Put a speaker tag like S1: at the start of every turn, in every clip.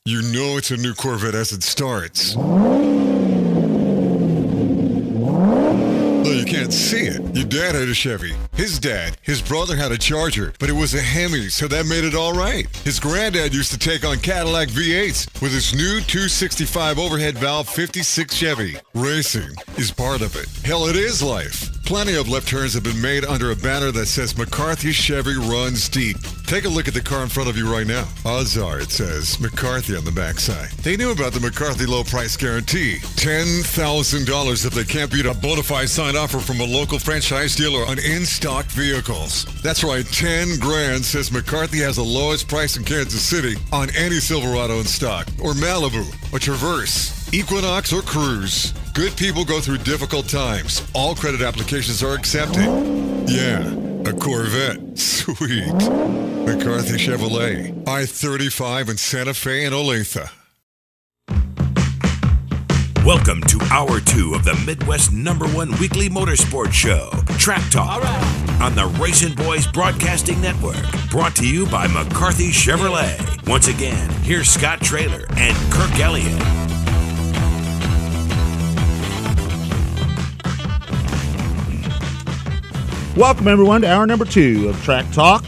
S1: You know it's a new Corvette as it starts. Though you can't see it. Your dad had a Chevy. His dad, his brother had a Charger, but it was a Hemi, so that made it all right. His granddad used to take on Cadillac V8s with his new 265 overhead valve 56 Chevy. Racing is part of it. Hell, it is life. Plenty of left turns have been made under a banner that says McCarthy Chevy runs deep. Take a look at the car in front of you right now. Odds are it says McCarthy on the backside. They knew about the McCarthy low price guarantee. $10,000 if they can't beat a bona fide signed offer from a local franchise dealer on in-stock vehicles. That's right, 10 grand says McCarthy has the lowest price in Kansas City on any Silverado in stock, or Malibu, or Traverse, Equinox, or Cruise. Good people go through difficult times. All credit applications are accepted. Yeah, a Corvette. Sweet. McCarthy Chevrolet. I-35 in Santa Fe and Olathe.
S2: Welcome to Hour 2 of the Midwest #1 weekly motorsports show, Track Talk, on the Racing Boys Broadcasting Network. Brought to you by McCarthy Chevrolet. Once again, here's Scott Traylor and Kirk Elliott.
S3: Welcome, everyone, to hour number 2 of Track Talk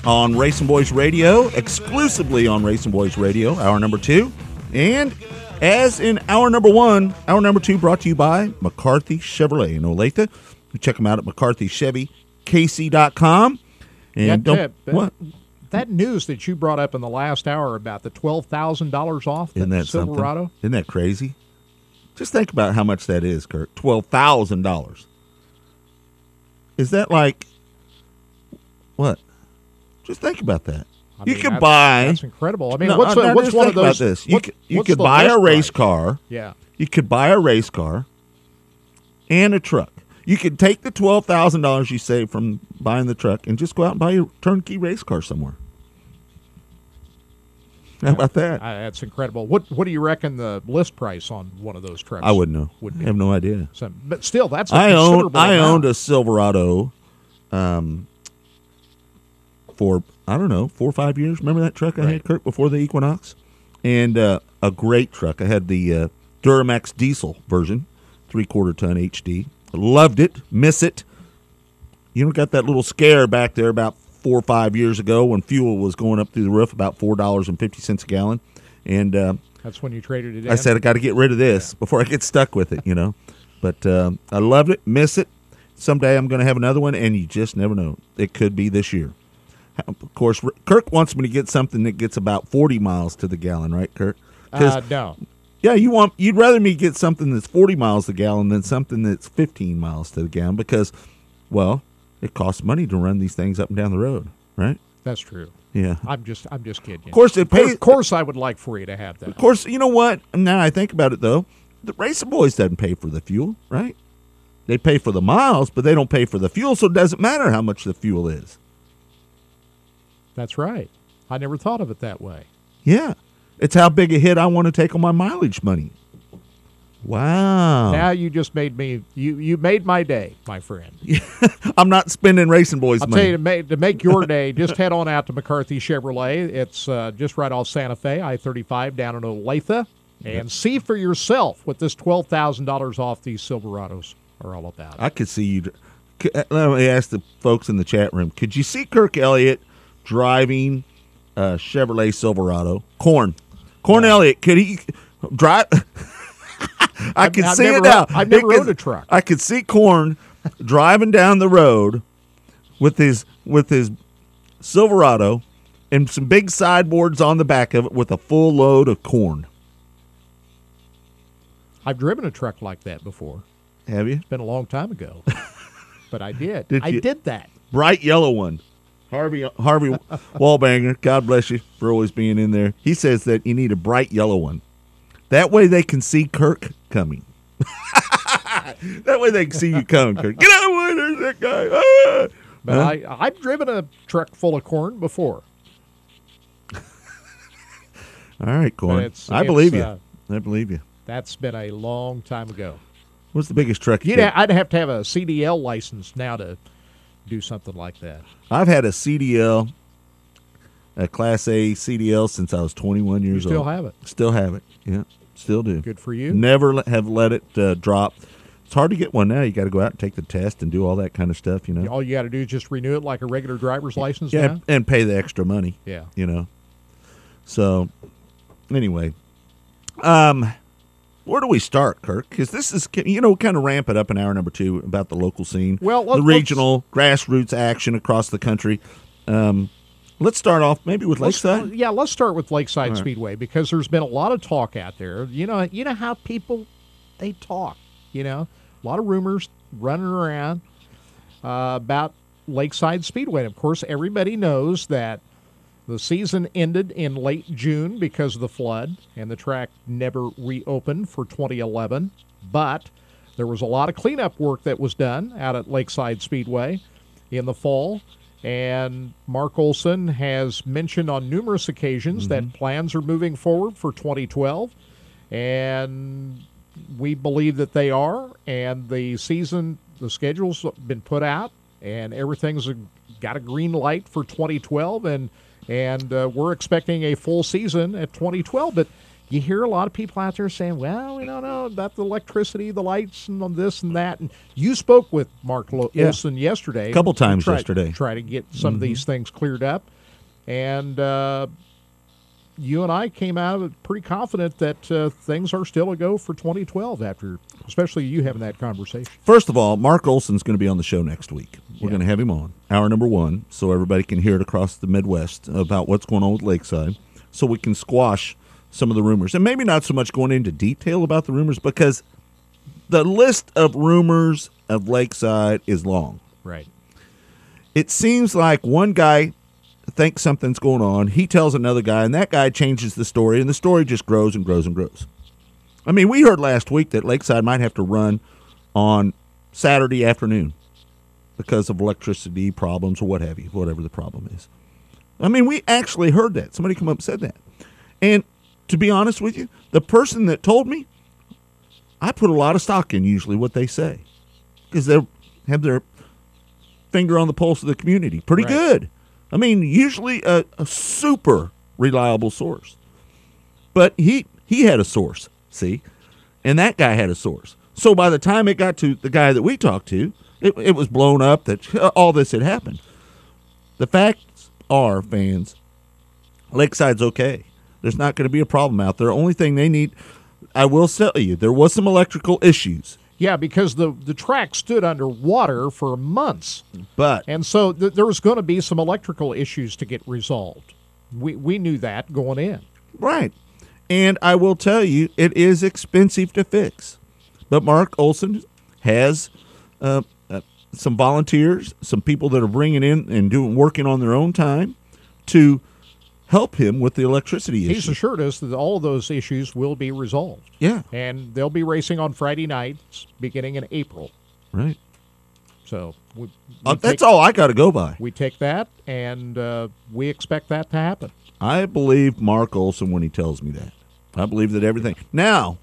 S3: on Racing Boys Radio, exclusively on Racing Boys Radio, hour number 2. And as in hour number 1, hour number 2 brought to you by McCarthy Chevrolet in Olathe. You check them out at McCarthyChevyKC.com. And what?
S4: That news that you brought up in the last hour about the $12,000 off the Silverado.
S3: Something? Isn't that crazy? Just think about how much that is, Kurt. $12,000. Is that like what? Just think about that. You could buy.
S4: That's incredible. I mean, what's one of those?
S3: This. You could buy a race car.
S4: Yeah.
S3: You could buy a race car and a truck. You could take the $12,000 you save from buying the truck and just go out and buy a turnkey race car somewhere. How about that?
S4: That's incredible. What do you reckon the list price on one of those trucks?
S3: I wouldn't know.
S4: Would be?
S3: I have no idea.
S4: So, but still, that's I
S3: owned a Silverado for, I don't know, 4 or 5 years. Remember that truck I had, Kurt, before the Equinox? And a great truck. I had the Duramax diesel version, 3/4 ton HD. Loved it. Miss it. You know, got that little scare back there about 4 or 5 years ago when fuel was going up through the roof, about $4.50 a gallon. And
S4: that's when you traded it in?
S3: I said, I got to get rid of this before I get stuck with it, you know. But I loved it, miss it. Someday I'm going to have another one, and you just never know. It could be this year. Of course, Kirk wants me to get something that gets about 40 miles to the gallon, right, Kirk?
S4: No.
S3: Yeah, you'd rather me get something that's 40 miles to the gallon than something that's 15 miles to the gallon because, well, it costs money to run these things up and down the road, right?
S4: That's true.
S3: Yeah.
S4: I'm just kidding.
S3: Of course, it pays.
S4: Of course, I would like for you to have that.
S3: Of course, you know what? Now I think about it, though, the Racing Boys doesn't pay for the fuel, right? They pay for the miles, but they don't pay for the fuel, so it doesn't matter how much the fuel is.
S4: That's right. I never thought of it that way.
S3: Yeah. It's how big a hit I want to take on my mileage money. Wow.
S4: Now you just made me, you made my day, my friend.
S3: I'm not spending Racing Boys money.
S4: I'll tell you, to make your day, just head on out to McCarthy Chevrolet. It's just right off Santa Fe, I-35 down in Olathe. And see for yourself what this $12,000 off these Silverados are all about.
S3: I could see you. Let me ask the folks in the chat room. Could you see Kirk Elliott driving a Chevrolet Silverado? Corn Elliott, could he drive? I could see it now.
S4: I've never rode a truck.
S3: I could see Corn driving down the road with his Silverado and some big sideboards on the back of it with a full load of corn.
S4: I've driven a truck like that before.
S3: Have you?
S4: It's been a long time ago, but I did. I did that.
S3: Bright yellow one. Harvey Wallbanger, God bless you for always being in there. He says that you need a bright yellow one. That way they can see Kirk coming. That way they can see you coming, Kirk. Get out of the way, there's that guy. Ah!
S4: But I've driven a truck full of corn before.
S3: All right, Corn. I believe you. I believe you.
S4: That's been a long time ago.
S3: What's the biggest truck you
S4: I'd have to have a CDL license now to do something like that.
S3: I've had a CDL. a Class A CDL since I was 21 years old.
S4: Still have it.
S3: Still have it. Yeah, still do.
S4: Good for you.
S3: Never have let it drop. It's hard to get one now. You got to go out and take the test and do all that kind of stuff, you know.
S4: All you got to do is just renew it like a regular driver's license
S3: Yeah,
S4: now.
S3: and pay the extra money.
S4: Yeah.
S3: You know. So, anyway, where do we start, Kirk? Because this is, kind of ramp it up in hour number 2 about the local scene.
S4: Well,
S3: the regional grassroots action across the country. Let's start off maybe with Lakeside.
S4: Let's start with Lakeside Speedway because there's been a lot of talk out there. You know how people, they talk, a lot of rumors running around about Lakeside Speedway. And of course, everybody knows that the season ended in late June because of the flood, and the track never reopened for 2011. But there was a lot of cleanup work that was done out at Lakeside Speedway in the fall. And Mark Olson has mentioned on numerous occasions that plans are moving forward for 2012. And we believe that they are. And the schedule's been put out, and everything's got a green light for 2012. And we're expecting a full season at 2012. But you hear a lot of people out there saying, well, we don't know about the electricity, the lights, and this and that. And you spoke with Mark Olson yesterday.
S3: A couple times yesterday.
S4: Try to get some of these things cleared up. And you and I came out of it pretty confident that things are still a go for 2012 after, especially you having that conversation.
S3: First of all, Mark Olson's going to be on the show next week. We're going to have him on, hour number 1, so everybody can hear it across the Midwest about what's going on with Lakeside, so we can squash some of the rumors. And maybe not so much going into detail about the rumors, because the list of rumors of Lakeside is long.
S4: Right.
S3: It seems like one guy thinks something's going on, he tells another guy, and that guy changes the story, and the story just grows and grows and grows. I mean, we heard last week that Lakeside might have to run on Saturday afternoon because of electricity problems or what have you, whatever the problem is. I mean, we actually heard that. Somebody come up and said that. And to be honest with you, the person that told me, I put a lot of stock in usually what they say because they have their finger on the pulse of the community. Pretty good. I mean, usually a super reliable source. But he had a source, see? And that guy had a source. So by the time it got to the guy that we talked to, it was blown up that all this had happened. The facts are, fans, Lakeside's okay. There's not going to be a problem out there. Only thing they need, I will tell you, there was some electrical issues.
S4: Yeah, because the track stood underwater for months.
S3: And
S4: so there was going to be some electrical issues to get resolved. We knew that going in.
S3: Right. And I will tell you, it is expensive to fix. But Mark Olson has some volunteers, some people that are bringing in and working on their own time to help him with the electricity issue.
S4: He's assured us that all of those issues will be resolved.
S3: Yeah.
S4: And they'll be racing on Friday nights beginning in April.
S3: Right.
S4: So
S3: that's all I got to go by.
S4: We take that, and we expect that to happen.
S3: I believe Mark Olson when he tells me that. I believe that everything. Now,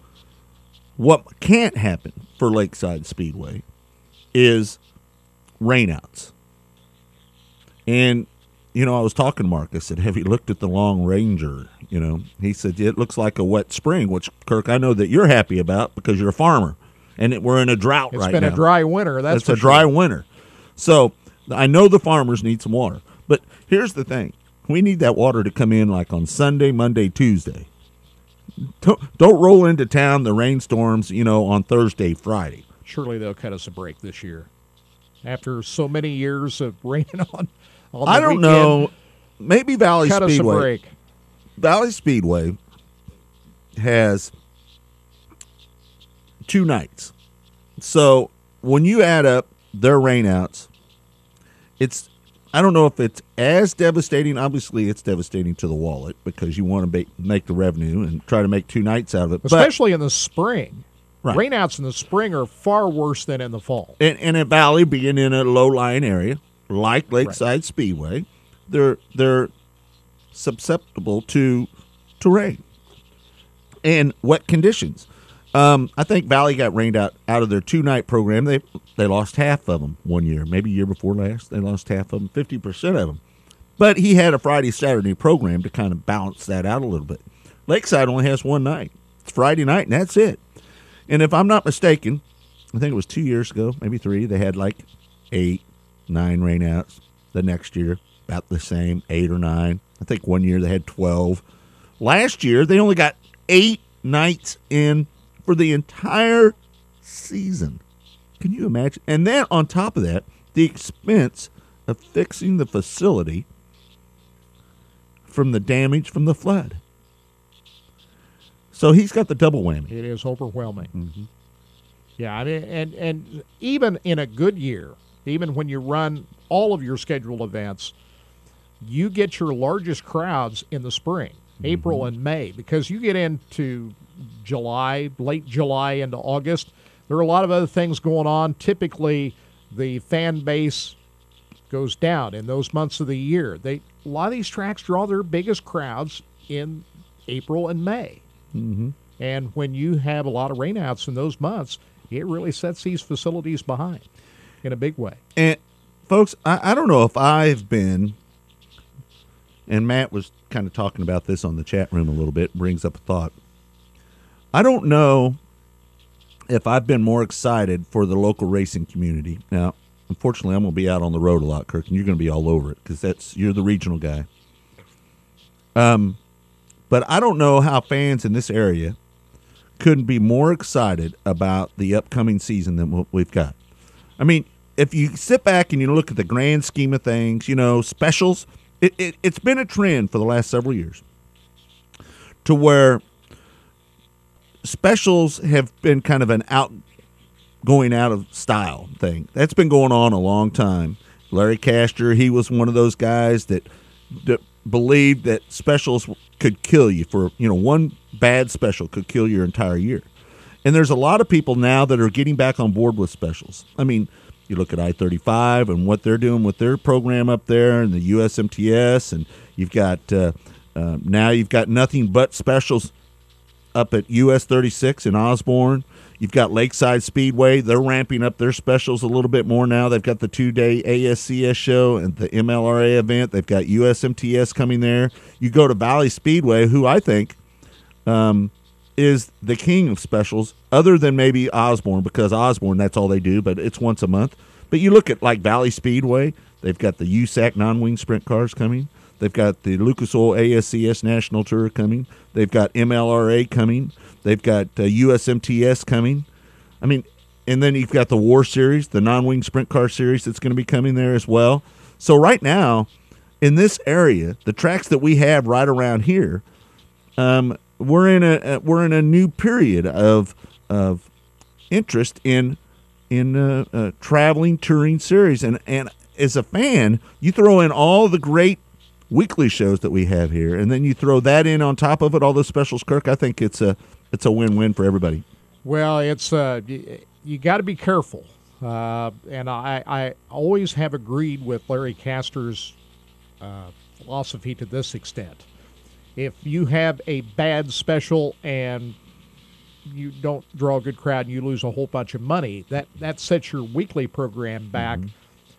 S3: what can't happen for Lakeside Speedway is rainouts. And I was talking to Mark. I said, have you looked at the Long Ranger? He said, it looks like a wet spring, which, Kirk, I know that you're happy about because you're a farmer. And we're in a drought right now.
S4: It's been a dry winter.
S3: It's a dry winter. So I know the farmers need some water. But here's the thing. We need that water to come in like on Sunday, Monday, Tuesday. Don't roll into town the rainstorms, on Thursday, Friday.
S4: Surely they'll cut us a break this year. After so many years of raining on
S3: I don't know. Maybe Valley Speedway.
S4: Cut us a break.
S3: Valley Speedway has 2 nights. So when you add up their rainouts, I don't know if it's as devastating. Obviously, it's devastating to the wallet because you want to make the revenue and try to make 2 nights out of it.
S4: Especially in the spring.
S3: Right.
S4: Rainouts in the spring are far worse than in the fall.
S3: And at Valley, being in a low-lying area, like Lakeside Speedway, they're susceptible to rain and wet conditions. I think Valley got rained out of their 2-night program. They lost half of them one year, maybe year before last. They lost half of them, 50% of them. But he had a Friday, Saturday program to kind of balance that out a little bit. Lakeside only has one night. It's Friday night, and that's it. And if I'm not mistaken, I think it was 2 years ago, maybe 3, they had like 8, 9 rainouts. The next year, about the same, 8 or 9. I think one year they had 12. Last year, they only got 8 nights in for the entire season. Can you imagine? And then on top of that, the expense of fixing the facility from the damage from the flood. So he's got the double whammy.
S4: It is overwhelming. Yeah, I mean, and even in a good year, even when you run all of your scheduled events, you get your largest crowds in the spring, April and May, because you get into July, late July into August. There are a lot of other things going on. Typically, the fan base goes down in those months of the year. A lot of these tracks draw their biggest crowds in April and May. And when you have a lot of rainouts in those months, it really sets these facilities behind in a big way.
S3: And, folks, I don't know if I've been, and Matt was kind of talking about this on the chat room a little bit, brings up a thought. I don't know if I've been more excited for the local racing community. Now, unfortunately, I'm going to be out on the road a lot, Kirk, and you're going to be all over it because you're the regional guy. But I don't know how fans in this area couldn't be more excited about the upcoming season than what we've got. I mean, if you sit back and you look at the grand scheme of things, specials, it's been a trend for the last several years to where specials have been kind of an going out of style thing. That's been going on a long time. Larry Castor, he was one of those guys that believed that specials could kill you for, one bad special could kill your entire year. And there's a lot of people now that are getting back on board with specials. I mean, you look at I-35 and what they're doing with their program up there and the USMTS, and you've got now you've got nothing but specials up at US 36 in Osborne. You've got Lakeside Speedway. They're ramping up their specials a little bit more now. They've got the 2-day ASCS show and the MLRA event. They've got USMTS coming there. You go to Valley Speedway, who I think is the king of specials, other than maybe Osborne, because Osborne, that's all they do, but it's once a month. But you look at like Valley Speedway, they've got the USAC non-wing sprint cars coming. They've got the Lucas Oil ASCS National Tour coming. They've got MLRA coming. They've got USMTS coming. I mean, and then you've got the War Series, the non-wing sprint car series that's going to be coming there as well. So right now, in this area, the tracks that we have right around here, we're in a new period of interest in traveling touring series, and as a fan, you throw in all the great weekly shows that we have here, and then you throw that in on top of it, all those specials, Kirk. I think it's a win-win for everybody.
S4: Well, it's you got to be careful, and I always have agreed with Larry Castor's philosophy to this extent. If you have a bad special and you don't draw a good crowd and you lose a whole bunch of money, that sets your weekly program back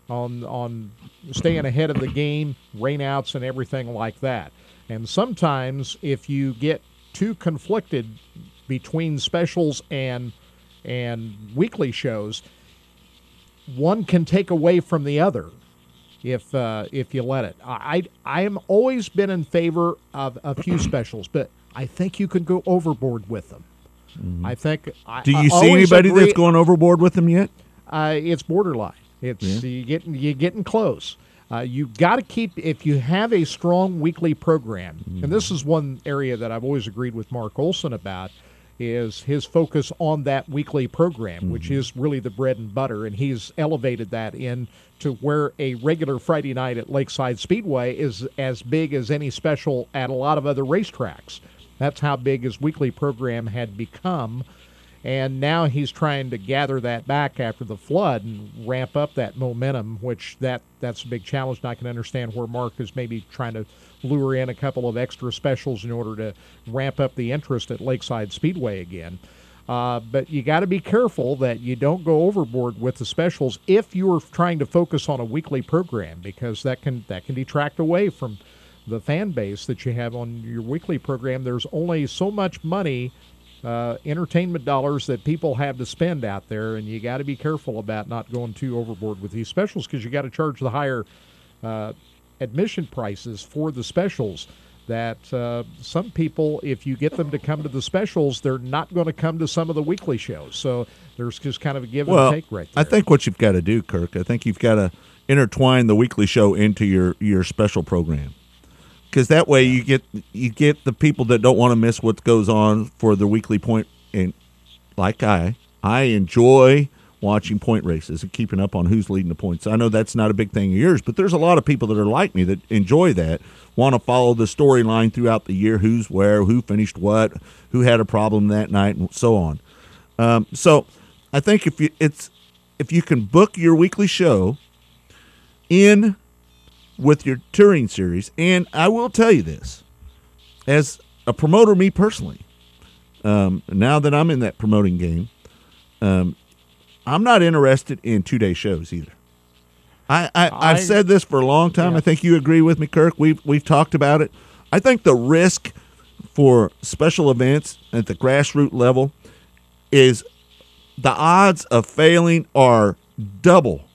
S4: on staying ahead of the game, rainouts and everything like that. And sometimes if you get too conflicted between specials and weekly shows, one can take away from the other if you let it. I am always been in favor of a few specials, but I think you can go overboard with them. I think.
S3: Do you see anybody that's going overboard with them yet?
S4: It's borderline. It's you're getting close. You got to keep, if you have a strong weekly program, and this is one area that I've always agreed with Mark Olson about, is his focus on that weekly program, which is really the bread and butter, and he's elevated that into where a regular Friday night at Lakeside Speedway is as big as any special at a lot of other racetracks. That's how big his weekly program had become. And now he's trying to gather that back after the flood and ramp up that momentum, which that's a big challenge. And I can understand where Mark is maybe trying to lure in a couple of extra specials in order to ramp up the interest at Lakeside Speedway again. But you got to be careful that you don't go overboard with the specials if you're trying to focus on a weekly program, because that can detract away from the fan base that you have on your weekly program. There's only so much money, entertainment dollars, that people have to spend out there, and you got to be careful about not going too overboard with these specials, because you got to charge the higher admission prices for the specials. That some people, if you get them to come to the specials, they're not going to come to some of the weekly shows. So there's just kind of a give and take right there.
S3: I think what you've got to do, Kirk, I think you've got to intertwine the weekly show into your special program, because that way you get the people that don't want to miss what goes on for the weekly point. And like I enjoy watching point races and keeping up on who's leading the points. I know that's not a big thing of yours, but there's a lot of people that are like me that enjoy that, want to follow the storyline throughout the year, who's where, who finished what, who had a problem that night, and so on. So I think if you can book your weekly show in with your touring series, and I will tell you this, as a promoter, me personally, now that I'm in that promoting game, I'm not interested in 2-day shows either. I've said this for a long time. Yeah. I think you agree with me, Kirk. We've talked about it. I think the risk for special events at the grassroots level is the odds of failing are double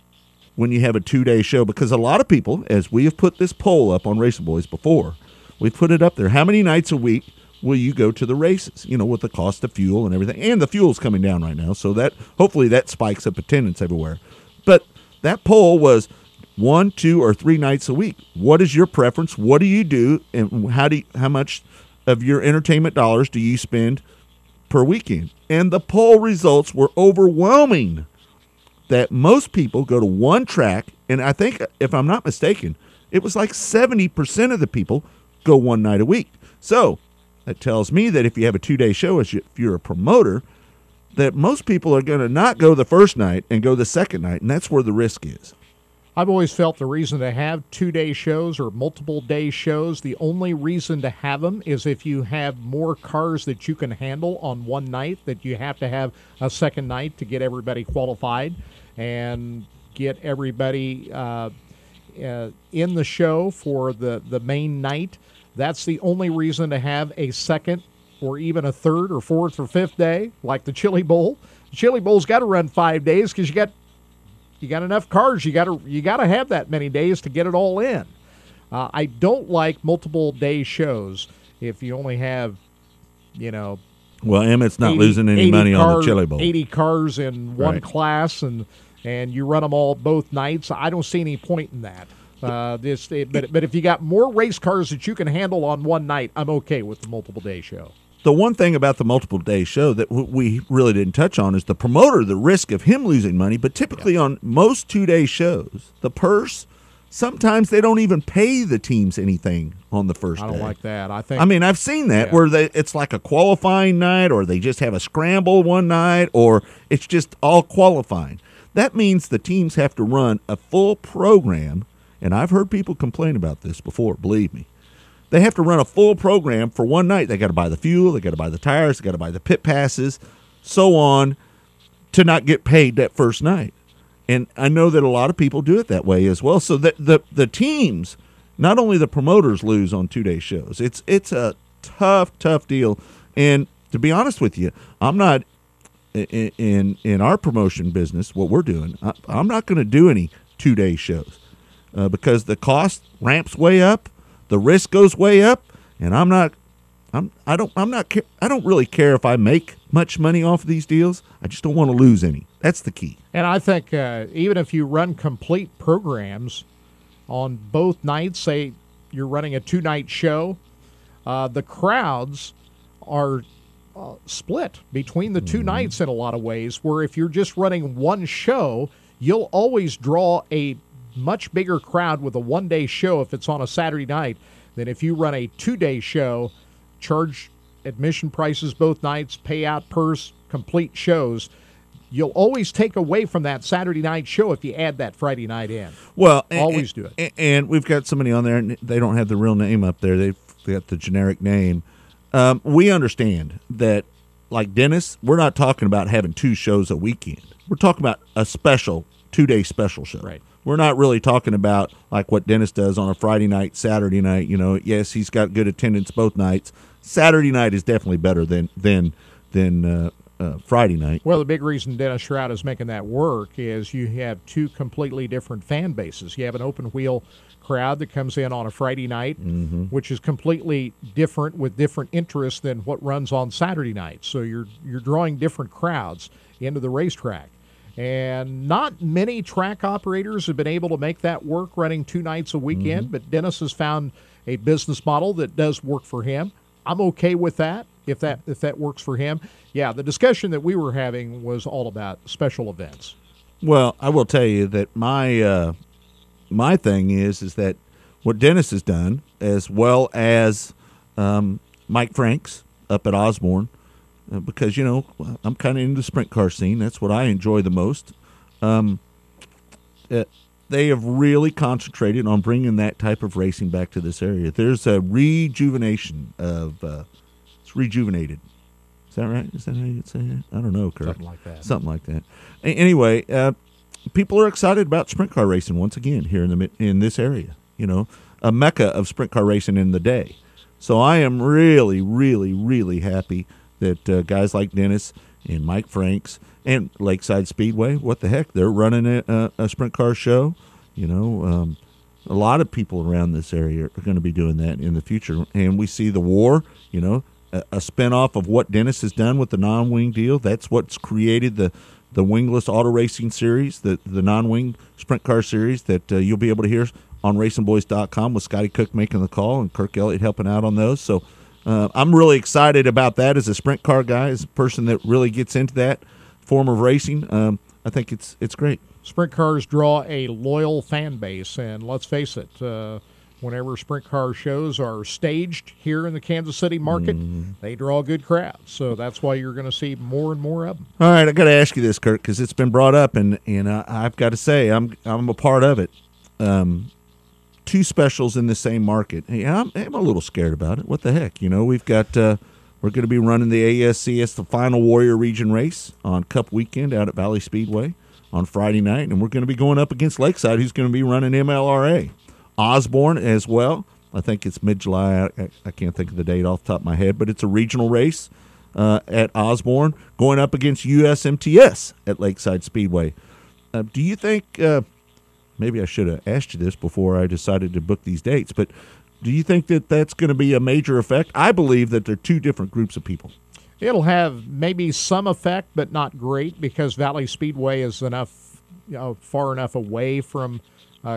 S3: when you have a 2-day show, because a lot of people, as we have put this poll up on Racing Boys before, we've put it up there. How many nights a week will you go to the races, with the cost of fuel and everything? And the fuel's coming down right now, so that hopefully that spikes up attendance everywhere. But that poll was 1, 2, or 3 nights a week. What is your preference? What do you do? And how much of your entertainment dollars do you spend per weekend? And the poll results were overwhelming that most people go to one track, and I think, if I'm not mistaken, it was like 70% of the people go one night a week. So that tells me that if you have a 2-day show, if you're a promoter, that most people are going to not go the first night and go the second night, and that's where the risk is.
S4: I've always felt the reason to have 2-day shows or multiple day shows, the only reason to have them is if you have more cars that you can handle on one night, that you have to have a second night to get everybody qualified and get everybody in the show for the main night. That's the only reason to have a second or even a third or fourth or fifth day, like the Chili Bowl. The Chili Bowl's got to run 5 days because you got enough cars. You got to have that many days to get it all in. I don't like multiple day shows if you only have,
S3: Well, Emmett's not losing any money on the Chili Bowl.
S4: 80 cars in one class, and you run them all both nights. I don't see any point in that. But if you got more race cars that you can handle on one night, I'm okay with the multiple day show.
S3: The one thing about the multiple day show that we really didn't touch on is the promoter, the risk of him losing money. But typically on most 2-day shows, the purse, sometimes they don't even pay the teams anything on the first day.
S4: I don't like that.
S3: I've seen that where it's like a qualifying night, or they just have a scramble one night, or it's just all qualifying. That means the teams have to run a full program. And I've heard people complain about this before, believe me. They have to run a full program for one night. They got to buy the fuel, they got to buy the tires, they got to buy the pit passes, so on, to not get paid that first night. And I know that a lot of people do it that way as well. So the teams, not only the promoters, lose on 2-day shows. It's a tough deal. And to be honest with you, I'm not in our promotion business, what we're doing, I'm not going to do any 2-day shows. Because the cost ramps way up, the risk goes way up, and I don't really care if I make much money off of these deals. I just don't want to lose any. That's the key.
S4: And I think even if you run complete programs on both nights, say you're running a 2-night show, the crowds are split between the 2 nights in a lot of ways, where if you're just running one show, you'll always draw a much bigger crowd with a 1-day show if it's on a Saturday night than if you run a 2-day show, charge admission prices both nights, pay out purse, complete shows. You'll always take away from that Saturday night show if you add that Friday night in.
S3: Well,
S4: always do it.
S3: And we've got somebody on there, and they don't have the real name up there. They've got the generic name. We understand that like Dennis, we're not talking about having 2 shows a weekend. We're talking about a special 2-day special show.
S4: Right.
S3: We're not really talking about like what Dennis does on a Friday night, Saturday night. Yes, he's got good attendance both nights. Saturday night is definitely better than Friday night.
S4: Well, the big reason Dennis Shroud is making that work is you have 2 completely different fan bases. You have an open wheel crowd that comes in on a Friday night, which is completely different with different interests than what runs on Saturday night. So you're drawing different crowds into the racetrack. And not many track operators have been able to make that work running 2 nights a weekend, but Dennis has found a business model that does work for him. I'm okay with that if that works for him. Yeah, the discussion that we were having was all about special events.
S3: Well, I will tell you that my thing is that what Dennis has done, as well as Mike Franks up at Osborne, because I'm kind of into the sprint car scene. That's what I enjoy the most. They have really concentrated on bringing that type of racing back to this area. There's a rejuvenation of it's rejuvenated. Is that right? Is that how you'd say it? I don't know, Kurt. Something like that. Anyway, people are excited about sprint car racing once again here in this area. A mecca of sprint car racing in the day. So I am really, really, really happy that guys like Dennis and Mike Franks and Lakeside Speedway, what the heck, they're running a sprint car show. A lot of people around this area are going to be doing that in the future. And we see the War, a spinoff of what Dennis has done with the non-wing deal. That's what's created the wingless auto racing series, the non-wing sprint car series that you'll be able to hear on racingboys.com with Scotty Cook making the call and Kirk Elliott helping out on those. So I'm really excited about that as a sprint car guy, as a person that really gets into that form of racing. I think it's great.
S4: Sprint cars draw a loyal fan base, and let's face it, whenever sprint car shows are staged here in the Kansas City market, they draw a good crowd. So that's why you're going to see more and more of them.
S3: All right, I got to ask you this, Kirk, because it's been brought up, and I've got to say I'm a part of it. 2 specials in the same market. Hey, I'm a little scared about it. What the heck? We've got we're going to be running the ASCS, the Final Warrior Region race on Cup weekend out at Valley Speedway on Friday night, and we're going to be going up against Lakeside, who's going to be running MLRA. Osborne as well. I think it's mid-July. I can't think of the date off the top of my head, but it's a regional race at Osborne going up against USMTS at Lakeside Speedway. Do you think maybe I should have asked you this before I decided to book these dates, but do you think that that's going to be a major effect? I believe that they're 2 different groups of people.
S4: It'll have maybe some effect, but not great, because Valley Speedway is far enough away from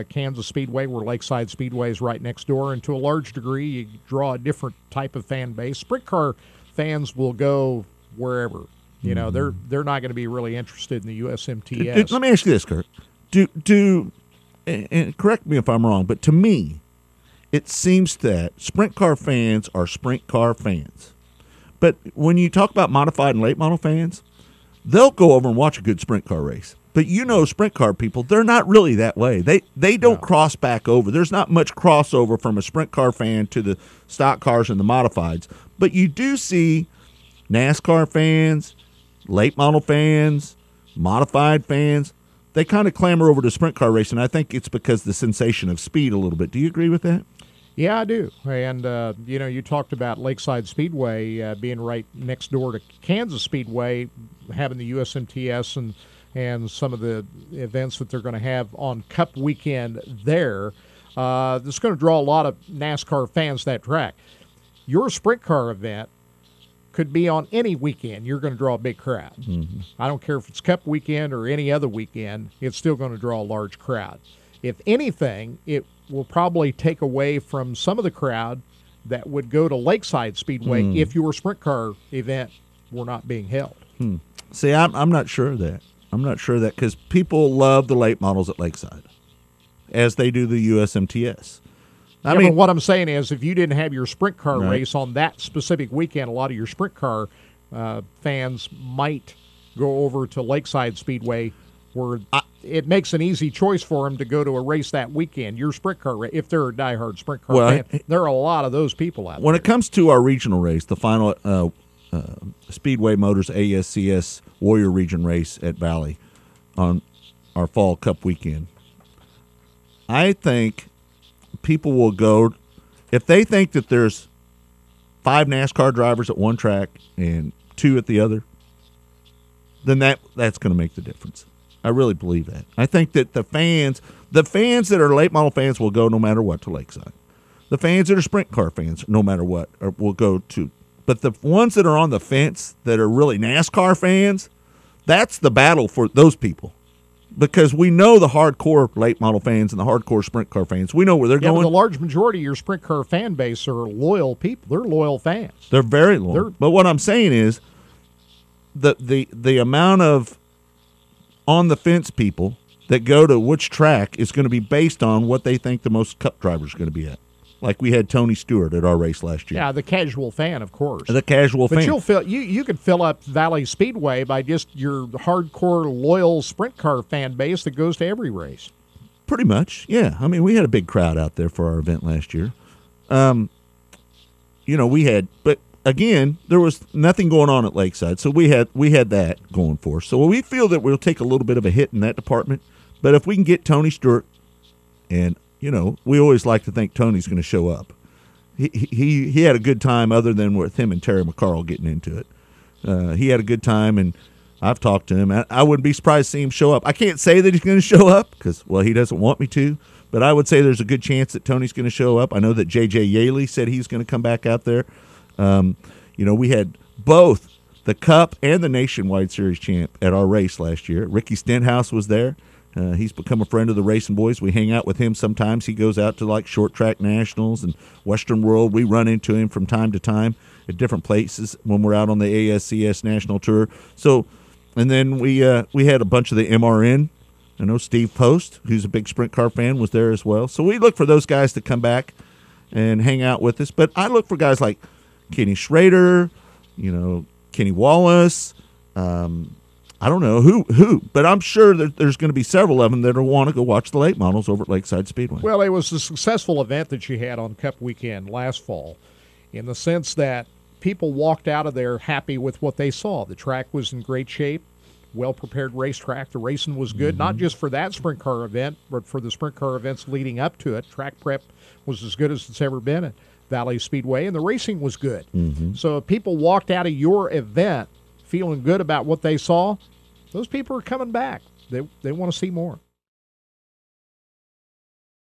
S4: Kansas Speedway, where Lakeside Speedway is right next door, and to a large degree, you draw a different type of fan base. Sprint car fans will go wherever. They're not going to be really interested in the USMTS.
S3: Let me ask you this, Kurt. And correct me if I'm wrong, but to me, it seems that sprint car fans are sprint car fans. But when you talk about modified and late model fans, they'll go over and watch a good sprint car race. But sprint car people, they're not really that way. They don't cross back over. There's not much crossover from a sprint car fan to the stock cars and the modifieds. But you do see NASCAR fans, late model fans, modified fans. They kind of clamor over to sprint car racing. I think it's because the sensation of speed a little bit. Do you agree with that?
S4: Yeah, I do. And, you talked about Lakeside Speedway being right next door to Kansas Speedway, having the USMTS and some of the events that they're going to have on Cup weekend there. That's going to draw a lot of NASCAR fans to that track. Your sprint car event could be on any weekend. You're going to draw a big crowd. I don't care if it's Cup weekend or any other weekend, it's still going to draw a large crowd. If anything, it will probably take away from some of the crowd that would go to Lakeside Speedway if your sprint car event were not being held.
S3: See, I'm not sure of that. I'm not sure of that because people love the late models at Lakeside, as they do the USMTS.
S4: I mean, what I'm saying is, if you didn't have your sprint car race on that specific weekend, a lot of your sprint car fans might go over to Lakeside Speedway, where it makes an easy choice for them to go to a race that weekend. Your sprint car race, if they're a diehard sprint car fan, there are a lot of those people out there.
S3: When it comes to our regional race, the final Speedway Motors ASCS Warrior Region race at Valley on our Fall Cup weekend. I think people will go if they think that there's 5 NASCAR drivers at one track and 2 at the other, then that's going to make the difference. I really believe that. I think that the fans that are late model fans will go no matter what to Lakeside. The fans that are sprint car fans, no matter what, will go to. But the ones that are on the fence that are really NASCAR fans, that's the battle for those people. Because we know the hardcore late model fans and the hardcore sprint car fans. We know where they're going.
S4: But the large majority of your sprint car fan base are loyal people. They're loyal fans.
S3: They're very loyal. But what I'm saying is the amount of on the fence people that go to which track is going to be based on what they think the most cup drivers are going to be at. Like we had Tony Stewart at our race last year.
S4: Yeah, the casual fan, of course.
S3: The casual fan.
S4: But you could fill up Valley Speedway by just your hardcore, loyal sprint car fan base that goes to every race.
S3: Pretty much, yeah. I mean, we had a big crowd out there for our event last year. But again, there was nothing going on at Lakeside, so we had that going for us. So we feel that we'll take a little bit of a hit in that department. But if we can get Tony Stewart and we always like to think Tony's going to show up. He had a good time other than with him and Terry McCarl getting into it. He had a good time, and I've talked to him. I wouldn't be surprised to see him show up. I can't say that he's going to show up because, he doesn't want me to, but I would say there's a good chance that Tony's going to show up. I know that J.J. Yaley said he's going to come back out there. We had both the Cup and the Nationwide Series champ at our race last year. Ricky Stenhouse was there. He's become a friend of the Racing Boys. We hang out with him sometimes. He goes out to like short track nationals and Western World. We run into him from time to time at different places when we're out on the ASCS National Tour. So, and then we had a bunch of the MRN. I know Steve Post, who's a big sprint car fan, was there as well. So we look for those guys to come back and hang out with us. But I look for guys like Kenny Schrader, Kenny Wallace. I don't know who, but I'm sure that there's going to be several of them that will want to go watch the late models over at Lakeside Speedway.
S4: Well, it was a successful event that you had on Cup weekend last fall in the sense that people walked out of there happy with what they saw. The track was in great shape, well-prepared racetrack. The racing was good, not just for that sprint car event, but for the sprint car events leading up to it. Track prep was as good as it's ever been at Valley Speedway, and the racing was good. So if people walked out of your event feeling good about what they saw, those people are coming back. They want to see more.